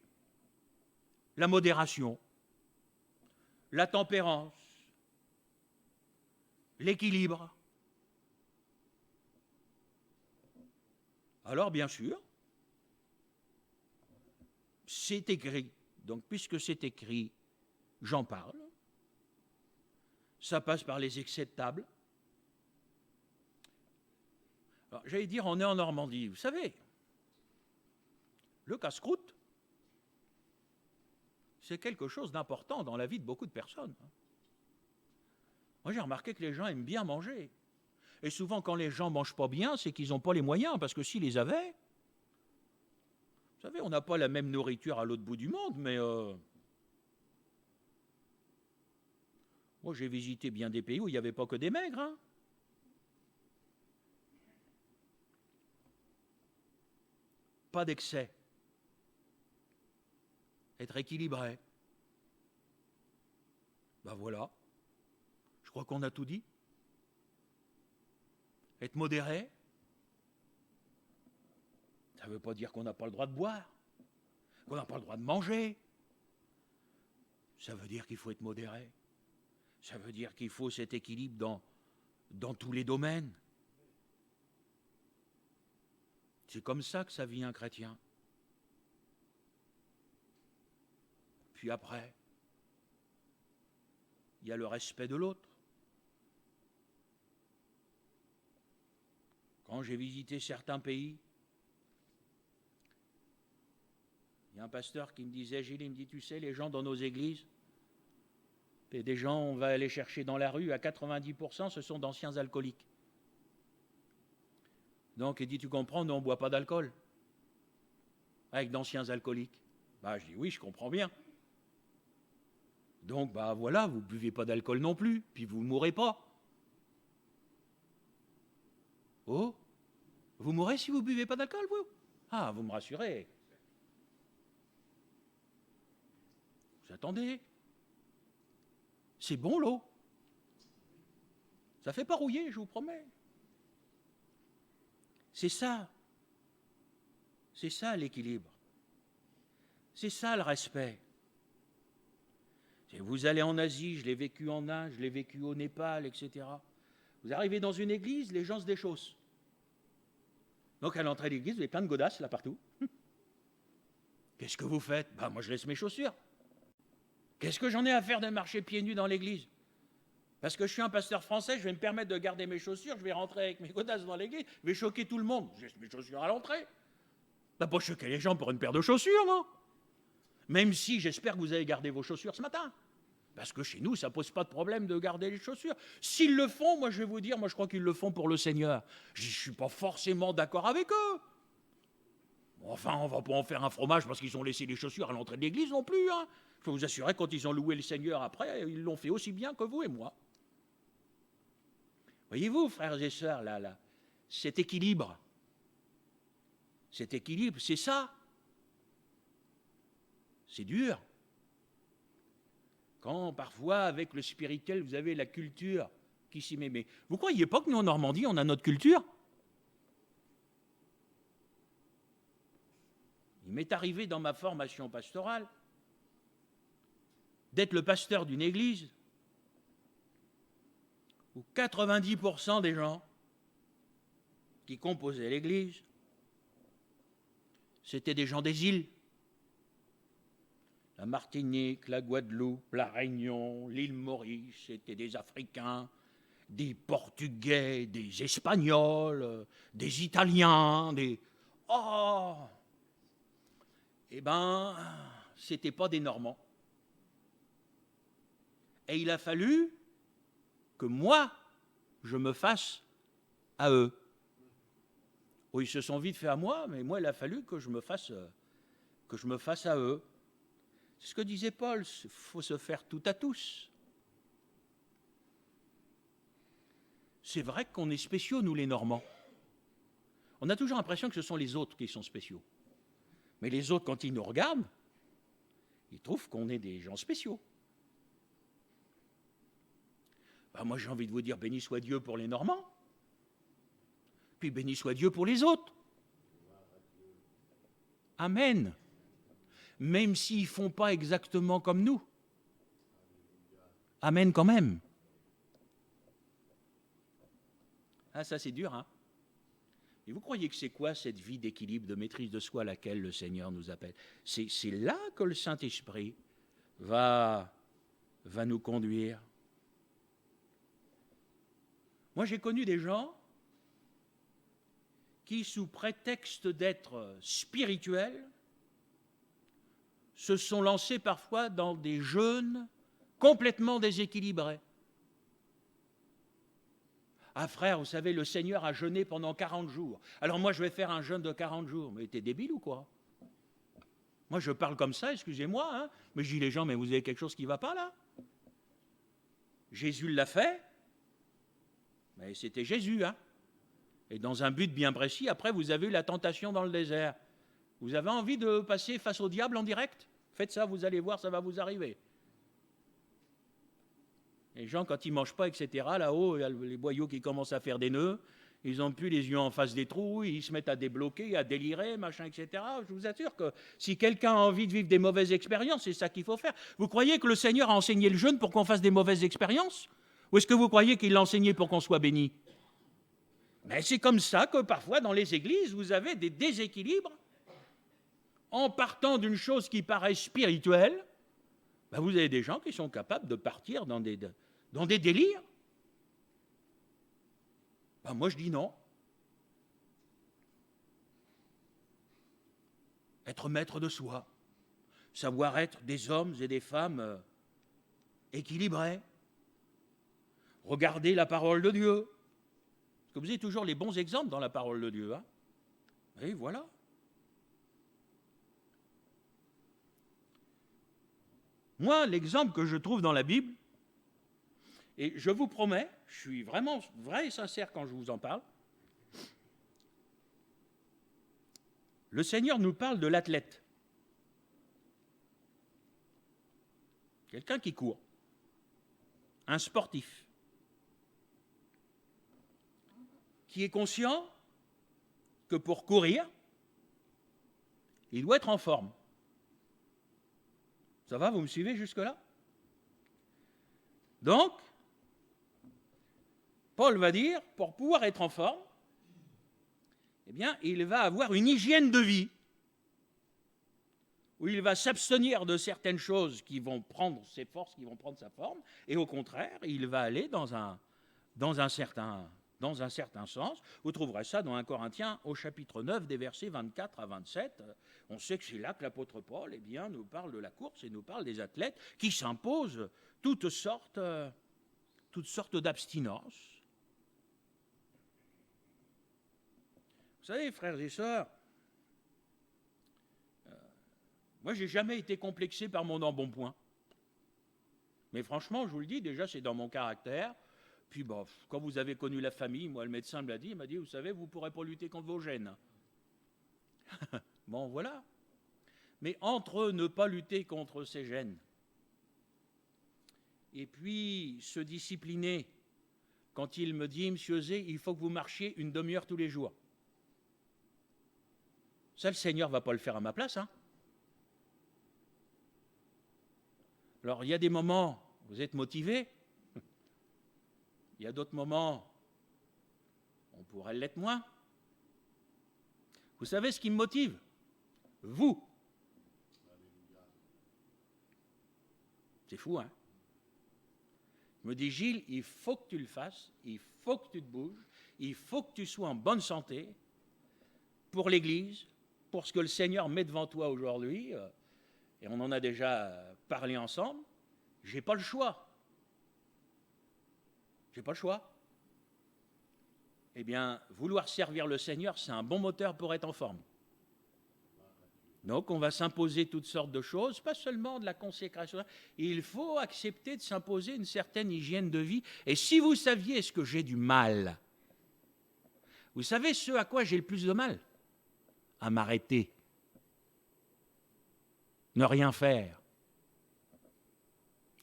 la modération, la tempérance, l'équilibre. Alors, bien sûr, c'est écrit. Donc, puisque c'est écrit, j'en parle. Ça passe par les excès de table. Alors, j'allais dire, on est en Normandie. Vous savez, le casse-croûte, c'est quelque chose d'important dans la vie de beaucoup de personnes. Moi, j'ai remarqué que les gens aiment bien manger. Et souvent, quand les gens ne mangent pas bien, c'est qu'ils n'ont pas les moyens, parce que s'ils les avaient, vous savez, on n'a pas la même nourriture à l'autre bout du monde, mais moi, j'ai visité bien des pays où il n'y avait pas que des maigres. Hein. Pas d'excès. Être équilibré. Ben voilà. Je crois qu'on a tout dit. Être modéré. Ça ne veut pas dire qu'on n'a pas le droit de boire, qu'on n'a pas le droit de manger. Ça veut dire qu'il faut être modéré. Ça veut dire qu'il faut cet équilibre dans tous les domaines. C'est comme ça que ça vit un chrétien. Puis après, il y a le respect de l'autre. Quand j'ai visité certains pays, il y a un pasteur qui me disait, Gilles, il me dit, tu sais, les gens dans nos églises, et des gens, on va aller chercher dans la rue, à 90%, ce sont d'anciens alcooliques. Donc, il dit, tu comprends, nous, on ne boit pas d'alcool avec d'anciens alcooliques. Je dis, oui, je comprends bien. Donc, voilà, vous ne buvez pas d'alcool non plus, puis vous ne mourrez pas. Oh, vous mourrez si vous ne buvez pas d'alcool, vous? Ah, vous me rassurez. Vous attendez. C'est bon, l'eau. Ça ne fait pas rouiller, je vous promets. C'est ça. C'est ça l'équilibre. C'est ça le respect. Vous allez en Asie, je l'ai vécu en Inde, je l'ai vécu au Népal, etc. Vous arrivez dans une église, les gens se déchaussent. Donc à l'entrée de l'église, vous avez plein de godasses là partout. Qu'est-ce que vous faites? Moi je laisse mes chaussures. Qu'est-ce que j'en ai à faire de marcher pieds nus dans l'église? Parce que je suis un pasteur français, je vais me permettre de garder mes chaussures, je vais rentrer avec mes godasses dans l'église, je vais choquer tout le monde. Je laisse mes chaussures à l'entrée. Pas choquer les gens pour une paire de chaussures, non? Même si j'espère que vous avez gardé vos chaussures ce matin. Parce que chez nous, ça ne pose pas de problème de garder les chaussures. S'ils le font, moi je vais vous dire, moi je crois qu'ils le font pour le Seigneur. Je ne suis pas forcément d'accord avec eux. Enfin, on ne va pas en faire un fromage parce qu'ils ont laissé les chaussures à l'entrée de l'église non plus. Hein. Je peux vous assurer, quand ils ont loué le Seigneur après, ils l'ont fait aussi bien que vous et moi. Voyez-vous, frères et sœurs, là, cet équilibre, c'est ça. C'est dur. Quand parfois, avec le spirituel, vous avez la culture qui s'y met. Mais vous ne croyez pas que nous, en Normandie, on a notre culture? Il m'est arrivé dans ma formation pastorale d'être le pasteur d'une église où 90% des gens qui composaient l'église, c'était des gens des îles. La Martinique, la Guadeloupe, la Réunion, l'île Maurice, c'était des Africains, des Portugais, des Espagnols, des Italiens, des... Oh! Eh bien, c'était pas des Normands. Et il a fallu que moi, je me fasse à eux. Oh, ils se sont vite fait à moi, mais moi, il a fallu que je me fasse à eux. C'est ce que disait Paul, il faut se faire tout à tous. C'est vrai qu'on est spéciaux, nous les Normands. On a toujours l'impression que ce sont les autres qui sont spéciaux. Mais les autres, quand ils nous regardent, ils trouvent qu'on est des gens spéciaux. Moi, j'ai envie de vous dire, béni soit Dieu pour les Normands, puis béni soit Dieu pour les autres. Amen. Même s'ils ne font pas exactement comme nous. Amen quand même. Ah, ça c'est dur, hein? Et vous croyez que c'est quoi cette vie d'équilibre, de maîtrise de soi à laquelle le Seigneur nous appelle? C'est là que le Saint-Esprit va nous conduire. Moi, j'ai connu des gens qui, sous prétexte d'être spirituels, se sont lancés parfois dans des jeûnes complètement déséquilibrés. Ah frère, vous savez, le Seigneur a jeûné pendant 40 jours. Alors moi, je vais faire un jeûne de 40 jours. Mais t'es débile ou quoi? Moi, je parle comme ça, excusez-moi, hein, mais je dis les gens, mais vous avez quelque chose qui ne va pas là? Jésus l'a fait, mais c'était Jésus, hein. Et dans un but bien précis, après, vous avez eu la tentation dans le désert. Vous avez envie de passer face au diable en direct? Faites ça, vous allez voir, ça va vous arriver. Les gens, quand ils ne mangent pas, etc., là-haut, il y a les boyaux qui commencent à faire des nœuds, ils n'ont plus les yeux en face des trous, ils se mettent à débloquer, à délirer, machin, etc. Je vous assure que si quelqu'un a envie de vivre des mauvaises expériences, c'est ça qu'il faut faire. Vous croyez que le Seigneur a enseigné le jeûne pour qu'on fasse des mauvaises expériences? Ou est-ce que vous croyez qu'il l'a enseigné pour qu'on soit béni? Mais c'est comme ça que parfois, dans les églises, vous avez des déséquilibres. En partant d'une chose qui paraît spirituelle, vous avez des gens qui sont capables de partir dans des délires. Moi, je dis non. Être maître de soi, savoir être des hommes et des femmes équilibrés, regarder la parole de Dieu. Parce que vous avez toujours les bons exemples dans la parole de Dieu. Hein? Et voilà. Moi, l'exemple que je trouve dans la Bible, et je vous promets, je suis vraiment vrai et sincère quand je vous en parle, Le Seigneur nous parle de l'athlète. Quelqu'un qui court. Un sportif. Qui est conscient que pour courir, il doit être en forme. Ça va, vous me suivez jusque-là? Donc, Paul va dire, pour pouvoir être en forme, eh bien, il va avoir une hygiène de vie, où il va s'abstenir de certaines choses qui vont prendre ses forces, qui vont prendre sa forme, et au contraire, il va aller dans un certain sens. Vous trouverez ça dans 1 Corinthiens au chapitre 9, des versets 24 à 27. On sait que c'est là que l'apôtre Paul nous parle de la course et nous parle des athlètes qui s'imposent toutes sortes d'abstinences. Vous savez, frères et sœurs, moi, je n'ai jamais été complexé par mon embonpoint. Mais franchement, je vous le dis, déjà, c'est dans mon caractère. Puis, bon, quand vous avez connu la famille, moi, le médecin me l'a dit, il m'a dit, vous savez, vous ne pourrez pas lutter contre vos gènes. Bon, voilà. Mais entre ne pas lutter contre ces gènes et puis se discipliner, quand il me dit, monsieur Zé, il faut que vous marchiez une demi-heure tous les jours. Ça, le Seigneur ne va pas le faire à ma place, hein. Alors, il y a des moments où vous êtes motivé, il y a d'autres moments on pourrait l'être moins. Vous savez ce qui me motive? Vous. C'est fou, hein? Je me dis, Gilles, il faut que tu le fasses, il faut que tu te bouges, il faut que tu sois en bonne santé pour l'Église, pour ce que le Seigneur met devant toi aujourd'hui, et on en a déjà parlé ensemble. J'ai pas le choix. J'ai pas le choix. Eh bien, vouloir servir le Seigneur, c'est un bon moteur pour être en forme. Donc, on va s'imposer toutes sortes de choses, pas seulement de la consécration. Il faut accepter de s'imposer une certaine hygiène de vie. Et si vous saviez ce que j'ai du mal, vous savez ce à quoi j'ai le plus de mal? À m'arrêter. Ne rien faire.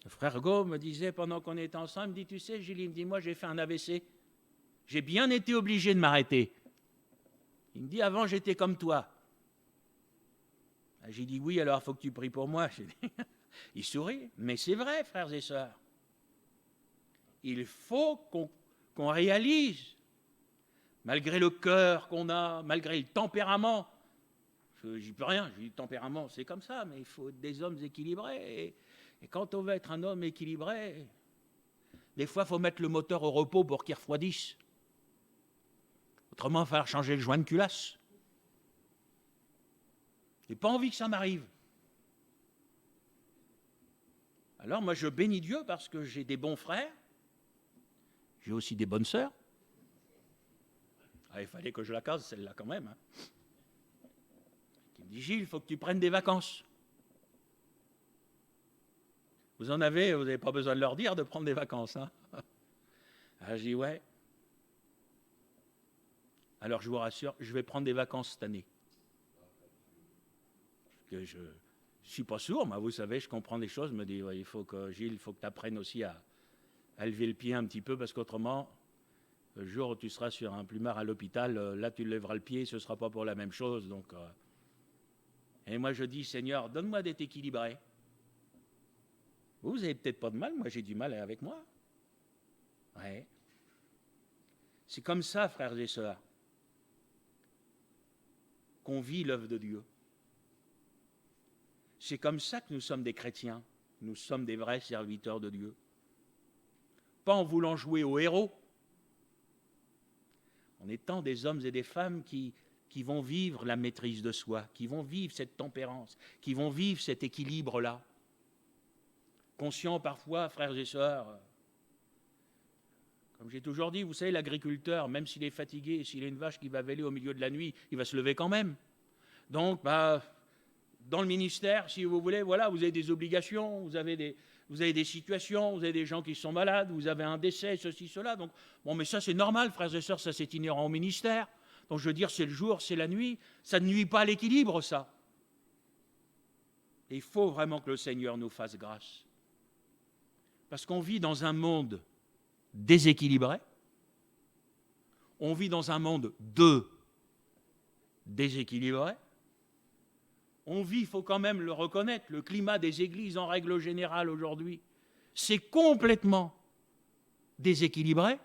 Le frère Gau me disait, pendant qu'on était ensemble, il me dit, tu sais, Gilles, il me dit, moi, j'ai fait un AVC. J'ai bien été obligé de m'arrêter. Il me dit, avant, j'étais comme toi. J'ai dit, oui, alors il faut que tu pries pour moi. Il sourit. Mais c'est vrai, frères et sœurs. Il faut qu'on réalise, malgré le cœur qu'on a, malgré le tempérament. J'y peux rien, je dis tempérament, c'est comme ça, mais il faut être des hommes équilibrés. Et quand on veut être un homme équilibré, des fois, il faut mettre le moteur au repos pour qu'il refroidisse. Autrement, il va falloir changer le joint de culasse. Je n'ai pas envie que ça m'arrive. Alors, moi, je bénis Dieu parce que j'ai des bons frères. J'ai aussi des bonnes sœurs. Ah, il fallait que je la case, celle-là, quand même. Hein. Qui me dit, Gilles, il faut que tu prennes des vacances. Vous en avez, vous n'avez pas besoin de leur dire de prendre des vacances. Hein. Ah, je dis, ouais. Alors, je vous rassure, je vais prendre des vacances cette année. Que je ne suis pas sourd, moi, vous savez, je comprends des choses. Je me dis, ouais, Gilles, il faut que tu apprennes aussi à lever le pied un petit peu, parce qu'autrement, le jour où tu seras sur un plumard à l'hôpital, là, tu lèveras le pied, ce ne sera pas pour la même chose. Donc, et moi, je dis, Seigneur, donne-moi d'être équilibré. Vous n'avez peut-être pas de mal, moi, j'ai du mal avec moi. Ouais. C'est comme ça, frères et sœurs, qu'on vit l'œuvre de Dieu. C'est comme ça que nous sommes des chrétiens. Nous sommes des vrais serviteurs de Dieu. Pas en voulant jouer au héros, en étant des hommes et des femmes qui vont vivre la maîtrise de soi, qui vont vivre cette tempérance, qui vont vivre cet équilibre-là. Conscients parfois, frères et sœurs, comme j'ai toujours dit, vous savez, l'agriculteur, même s'il est fatigué, s'il a une vache qui va bêler au milieu de la nuit, il va se lever quand même. Donc, dans le ministère, si vous voulez, voilà, vous avez des obligations, vous avez des situations, vous avez des gens qui sont malades, vous avez un décès, ceci, cela. Donc, bon, mais ça, c'est normal, frères et sœurs, ça, c'est inhérent au ministère. Donc je veux dire, c'est le jour, c'est la nuit. Ça ne nuit pas à l'équilibre, ça. Et il faut vraiment que le Seigneur nous fasse grâce. Parce qu'on vit dans un monde déséquilibré. On vit dans un monde déséquilibré. On vit, il faut quand même le reconnaître, le climat des églises en règle générale aujourd'hui, c'est complètement déséquilibré.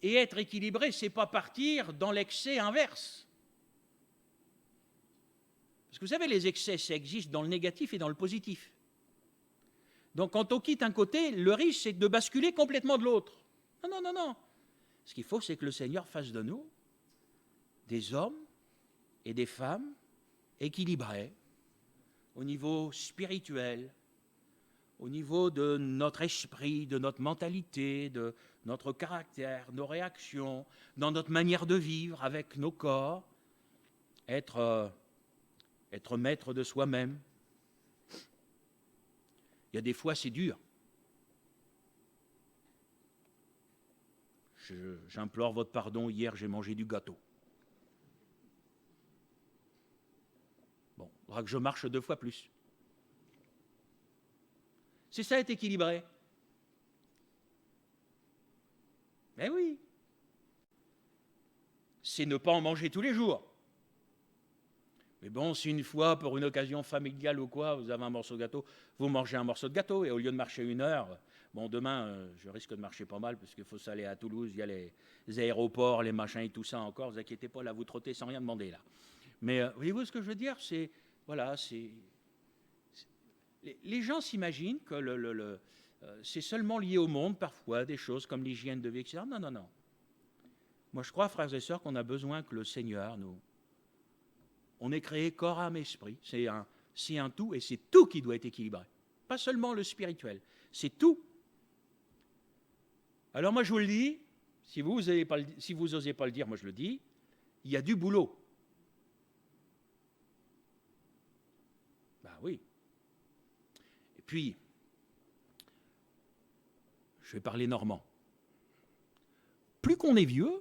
Et être équilibré, ce n'est pas partir dans l'excès inverse. Parce que vous savez, les excès, ça existe dans le négatif et dans le positif. Donc quand on quitte un côté, le risque, c'est de basculer complètement de l'autre. Non, non, non, non. Ce qu'il faut, c'est que le Seigneur fasse de nous des hommes et des femmes équilibrés au niveau spirituel, au niveau de notre esprit, de notre mentalité, de notre caractère, nos réactions, dans notre manière de vivre avec nos corps, être maître de soi-même. Il y a des fois, c'est dur. J'implore votre pardon, hier j'ai mangé du gâteau. Bon, il faudra que je marche 2 fois plus. C'est ça être équilibré. Mais oui. C'est ne pas en manger tous les jours. Mais bon, si une fois, pour une occasion familiale ou quoi, vous avez un morceau de gâteau, vous mangez un morceau de gâteau, et au lieu de marcher 1 heure, bon, demain, je risque de marcher pas mal, parce qu'il faut s'aller à Toulouse, il y a les aéroports, les machins et tout ça encore, ne vous inquiétez pas, là, vous trottez sans rien demander, là. Mais voyez-vous ce que je veux dire? C'est, voilà, les gens s'imaginent que c'est seulement lié au monde, parfois, des choses comme l'hygiène de vie, etc. Non, non, non. Moi, je crois, frères et sœurs, qu'on a besoin que le Seigneur nous... On est créé corps, âme, esprit. C'est un tout, et c'est tout qui doit être équilibré. Pas seulement le spirituel, c'est tout. Alors moi, je vous le dis, si vous n'osez pas le dire, moi je le dis, il y a du boulot. Ben oui. Et puis, je vais parler normand. Plus qu'on est vieux,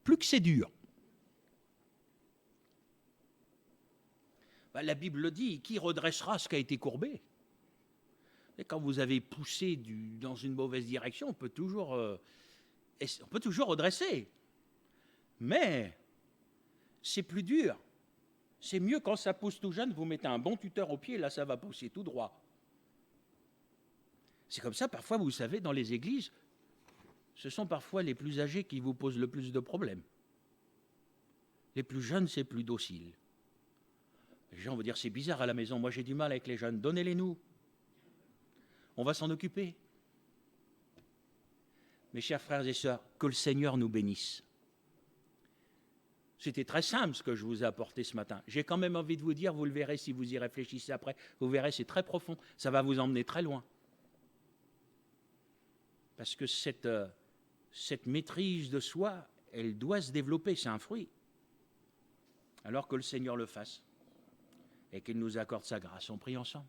plus que c'est dur. Ben, la Bible le dit, qui redressera ce qui a été courbé? Et quand vous avez poussé dans une mauvaise direction, on peut toujours redresser. Mais c'est plus dur. C'est mieux quand ça pousse tout jeune, vous mettez un bon tuteur au pied, là ça va pousser tout droit. C'est comme ça, parfois, vous savez, dans les églises, ce sont parfois les plus âgés qui vous posent le plus de problèmes. Les plus jeunes, c'est plus docile. Les gens vont dire, c'est bizarre à la maison, moi j'ai du mal avec les jeunes, donnez-les-nous. On va s'en occuper. Mes chers frères et sœurs, que le Seigneur nous bénisse. C'était très simple ce que je vous ai apporté ce matin. J'ai quand même envie de vous dire, vous le verrez si vous y réfléchissez après, vous verrez, c'est très profond, ça va vous emmener très loin. Parce que cette maîtrise de soi, elle doit se développer, c'est un fruit. Alors que le Seigneur le fasse et qu'il nous accorde sa grâce. On prie ensemble.